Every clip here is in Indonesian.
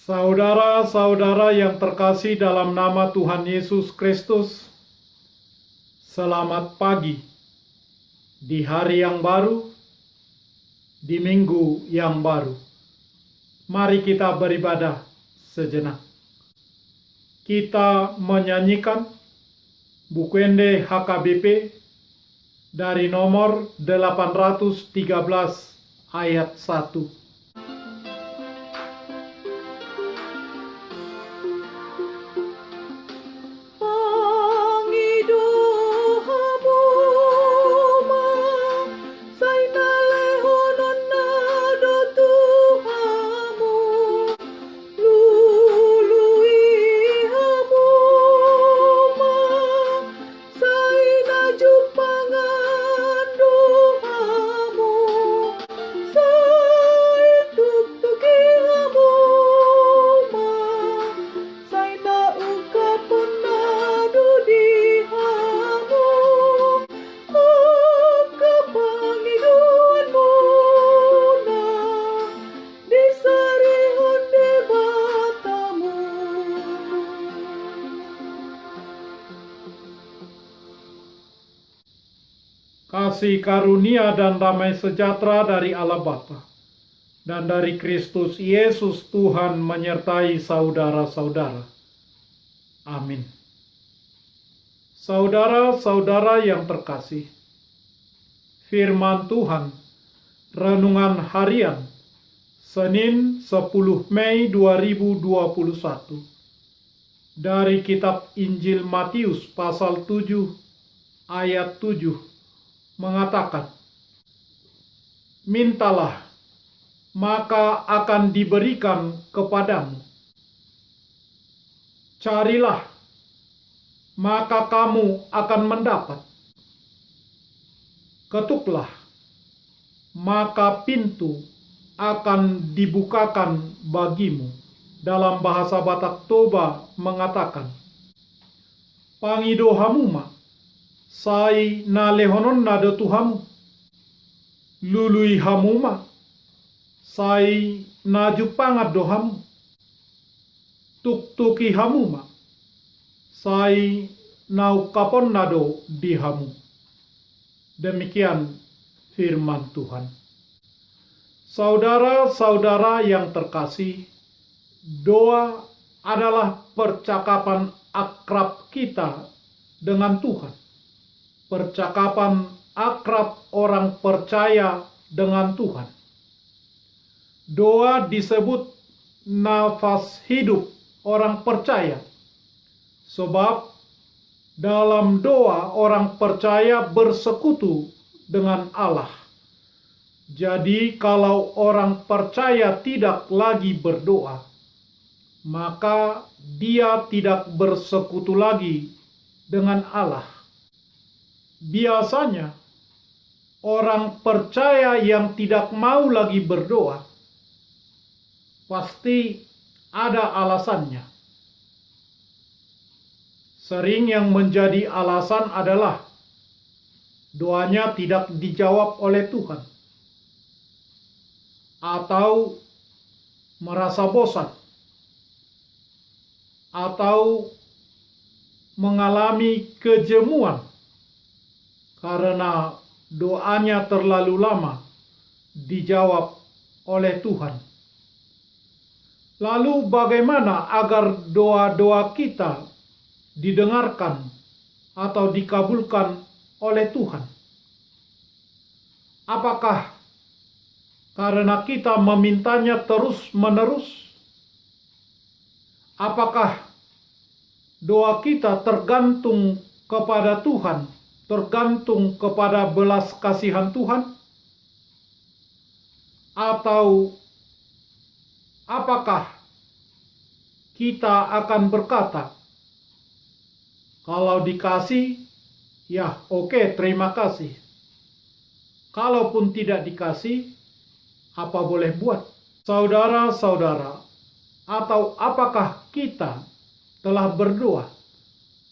Saudara-saudara yang terkasih dalam nama Tuhan Yesus Kristus, selamat pagi di hari yang baru, di minggu yang baru. Mari kita beribadah sejenak. Kita menyanyikan Bukuende HKBP dari nomor 813 ayat 1. Kasih karunia dan damai sejahtera dari Allah Bapa dan dari Kristus Yesus Tuhan menyertai saudara-saudara. Amin. Saudara-saudara yang terkasih, firman Tuhan, renungan harian, Senin 10 Mei 2021, dari kitab Injil Matius pasal 7 ayat 7, mengatakan, "Mintalah, maka akan diberikan kepadamu. Carilah, maka kamu akan mendapat. Ketuklah, maka pintu akan dibukakan bagimu." Dalam bahasa Batak Toba mengatakan, "Pangido hamuma, sai na lehonon na do tuhamu. Lului hamuma, sai na jupangat dohamu. Tuk-tuki hamuma, sai na ukapon na do dihamu." Demikian firman Tuhan. Saudara-saudara yang terkasih, doa adalah percakapan akrab kita dengan Tuhan. Percakapan akrab orang percaya dengan Tuhan. Doa disebut nafas hidup orang percaya, sebab dalam doa orang percaya bersekutu dengan Allah. Jadi kalau orang percaya tidak lagi berdoa, maka dia tidak bersekutu lagi dengan Allah. Biasanya, orang percaya yang tidak mau lagi berdoa, pasti ada alasannya. Sering yang menjadi alasan adalah doanya tidak dijawab oleh Tuhan, atau merasa bosan, atau mengalami kejemuan karena doanya terlalu lama dijawab oleh Tuhan. Lalu bagaimana agar doa-doa kita didengarkan atau dikabulkan oleh Tuhan? Apakah karena kita memintanya terus-menerus? Apakah doa kita tergantung kepada Tuhan, tergantung kepada belas kasihan Tuhan? Atau apakah kita akan berkata, kalau dikasih, ya oke, terima kasih. Kalaupun tidak dikasih, apa boleh buat? Saudara-saudara, atau apakah kita telah berdoa,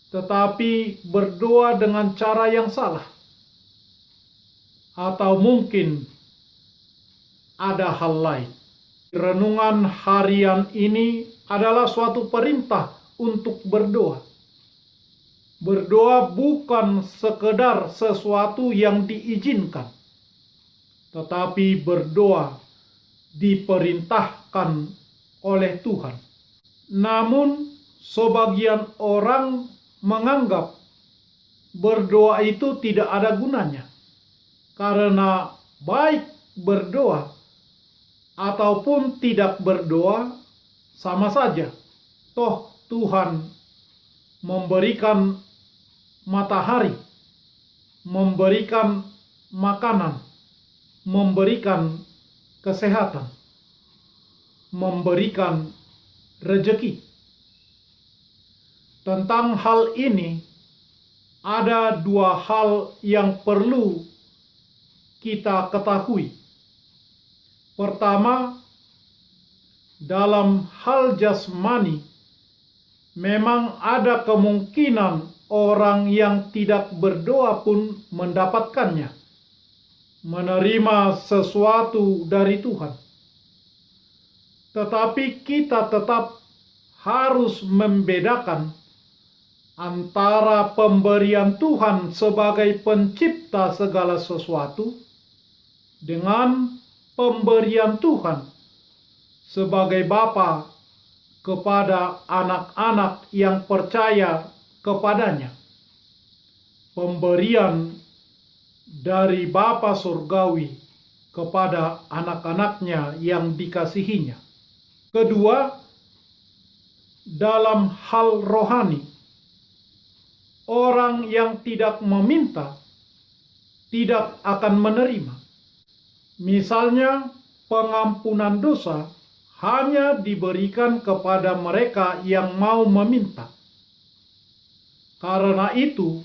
tetapi berdoa dengan cara yang salah? Atau mungkin ada hal lain. Renungan harian ini adalah suatu perintah untuk berdoa. Berdoa bukan sekedar sesuatu yang diizinkan, tetapi berdoa diperintahkan oleh Tuhan. Namun, sebagian orang menganggap berdoa itu tidak ada gunanya, karena baik berdoa ataupun tidak berdoa sama saja. Toh Tuhan memberikan matahari, memberikan makanan, memberikan kesehatan, memberikan rezeki. Tentang hal ini, ada dua hal yang perlu kita ketahui. Pertama, dalam hal jasmani, memang ada kemungkinan orang yang tidak berdoa pun mendapatkannya, menerima sesuatu dari Tuhan. Tetapi kita tetap harus membedakan antara pemberian Tuhan sebagai pencipta segala sesuatu dengan pemberian Tuhan sebagai Bapa kepada anak-anak yang percaya kepadanya. Pemberian dari Bapa Surgawi kepada anak-anaknya yang dikasihinya. Kedua, dalam hal rohani, orang yang tidak meminta tidak akan menerima. Misalnya, pengampunan dosa hanya diberikan kepada mereka yang mau meminta. Karena itu,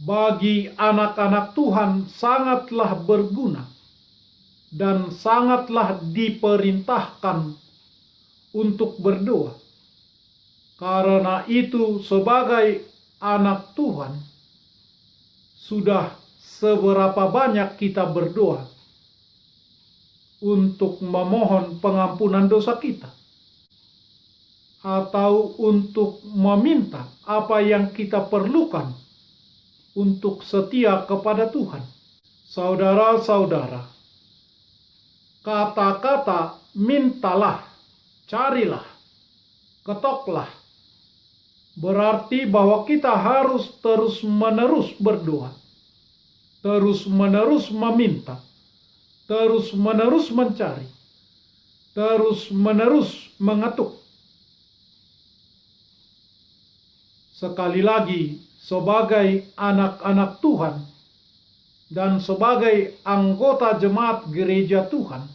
bagi anak-anak Tuhan sangatlah berguna dan sangatlah diperintahkan untuk berdoa. Karena itu, sebagai anak Tuhan, sudah seberapa banyak kita berdoa untuk memohon pengampunan dosa kita, atau untuk meminta apa yang kita perlukan untuk setia kepada Tuhan. Saudara-saudara, kata-kata mintalah, carilah, ketoklah, berarti bahwa kita harus terus-menerus berdoa, terus-menerus meminta, terus-menerus mencari, terus-menerus mengetuk. Sekali lagi, sebagai anak-anak Tuhan dan sebagai anggota jemaat gereja Tuhan,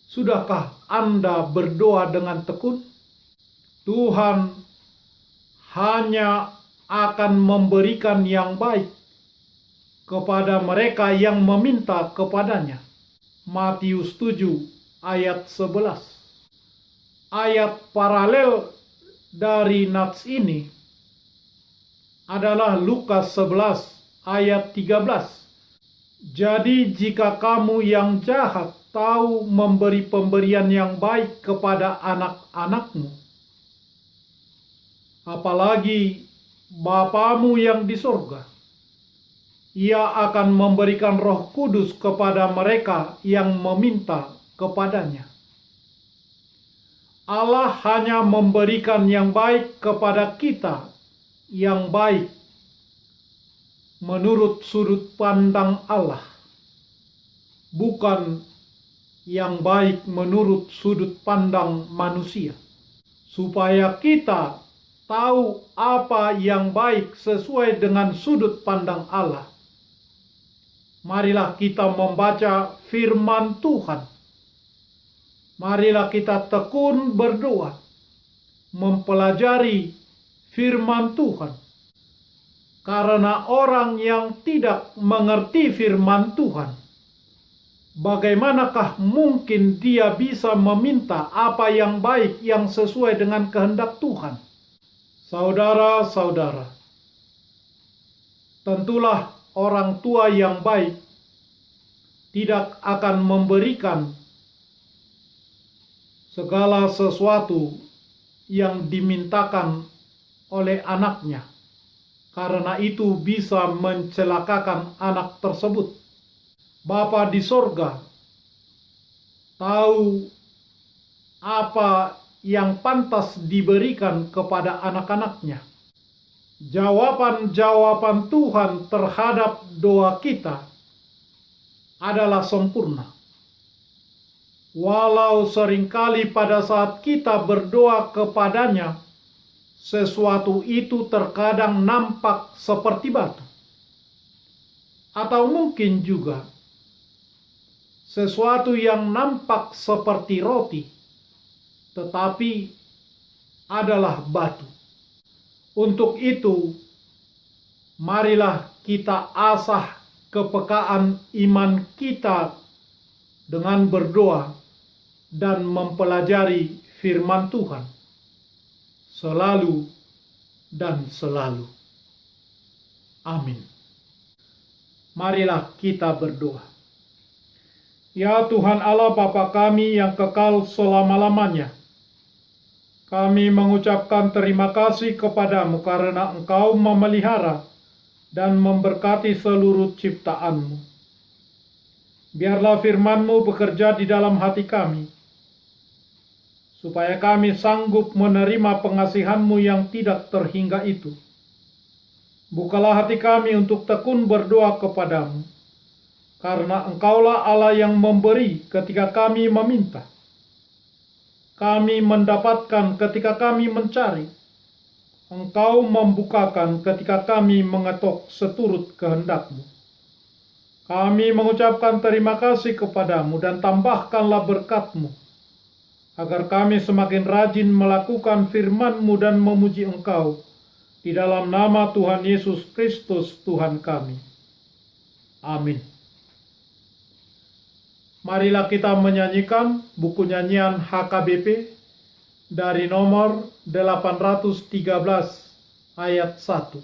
sudahkah Anda berdoa dengan tekun? Tuhan hanya akan memberikan yang baik kepada mereka yang meminta kepadanya. Matius 7 ayat 11. Ayat paralel dari nats ini adalah Lukas 11 ayat 13. Jadi jika kamu yang jahat tahu memberi pemberian yang baik kepada anak-anakmu, apalagi Bapamu yang di surga, Ia akan memberikan Roh Kudus kepada mereka yang meminta kepadanya. Allah hanya memberikan yang baik kepada kita, yang baik menurut sudut pandang Allah, bukan yang baik menurut sudut pandang manusia. Supaya kita tahu apa yang baik sesuai dengan sudut pandang Allah, marilah kita membaca firman Tuhan. Marilah kita tekun berdoa, mempelajari firman Tuhan. Karena orang yang tidak mengerti firman Tuhan, bagaimanakah mungkin dia bisa meminta apa yang baik yang sesuai dengan kehendak Tuhan? Saudara-saudara, tentulah orang tua yang baik tidak akan memberikan segala sesuatu yang dimintakan oleh anaknya. Karena itu bisa mencelakakan anak tersebut. Bapa di sorga tahu apa yang pantas diberikan kepada anak-anaknya. Jawaban-jawaban Tuhan terhadap doa kita adalah sempurna. Walau seringkali pada saat kita berdoa kepadanya, sesuatu itu terkadang nampak seperti batu. Atau mungkin juga sesuatu yang nampak seperti roti, tetapi adalah batu. Untuk itu, marilah kita asah kepekaan iman kita dengan berdoa dan mempelajari firman Tuhan selalu dan selalu. Amin. Marilah kita berdoa. Ya Tuhan Allah Bapa kami yang kekal selama-lamanya, kami mengucapkan terima kasih kepadamu karena Engkau memelihara dan memberkati seluruh ciptaan-Mu. Biarlah firman-Mu bekerja di dalam hati kami, supaya kami sanggup menerima pengasihan-Mu yang tidak terhingga itu. Bukalah hati kami untuk tekun berdoa kepadamu, karena Engkaulah Allah yang memberi ketika kami meminta. Kami mendapatkan ketika kami mencari. Engkau membukakan ketika kami mengetok seturut kehendak-Mu. Kami mengucapkan terima kasih kepadamu dan tambahkanlah berkat-Mu, agar kami semakin rajin melakukan firman-Mu dan memuji Engkau di dalam nama Tuhan Yesus Kristus Tuhan kami. Amin. Marilah kita menyanyikan buku nyanyian HKBP dari nomor 813 ayat 1.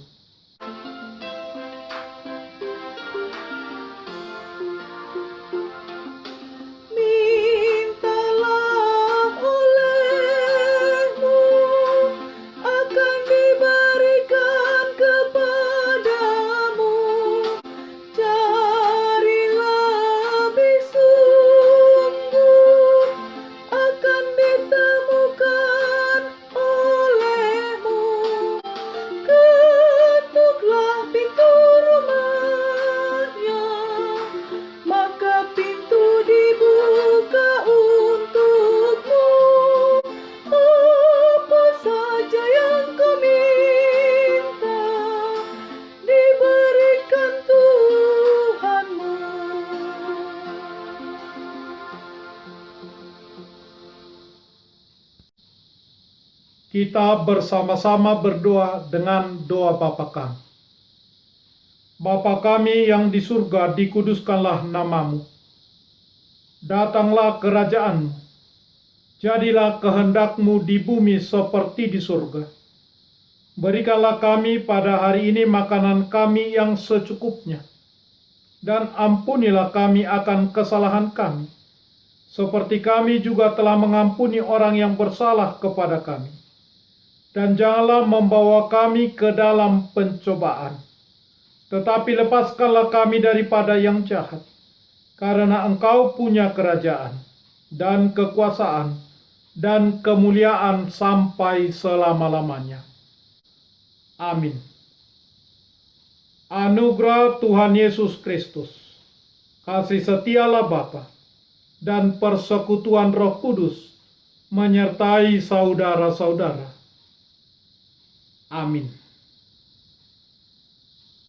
Kita bersama-sama berdoa dengan doa Bapa kami. Bapa kami yang di surga, dikuduskanlah namamu. Datanglah kerajaan-Mu. Jadilah kehendak-Mu di bumi seperti di surga. Berikanlah kami pada hari ini makanan kami yang secukupnya. Dan ampunilah kami akan kesalahan kami, seperti kami juga telah mengampuni orang yang bersalah kepada kami. Dan janganlah membawa kami ke dalam pencobaan, tetapi lepaskanlah kami daripada yang jahat. Karena Engkau punya kerajaan, dan kekuasaan, dan kemuliaan sampai selama-lamanya. Amin. Anugerah Tuhan Yesus Kristus, kasih setialah Bapa, dan persekutuan Roh Kudus menyertai saudara-saudara. Amin.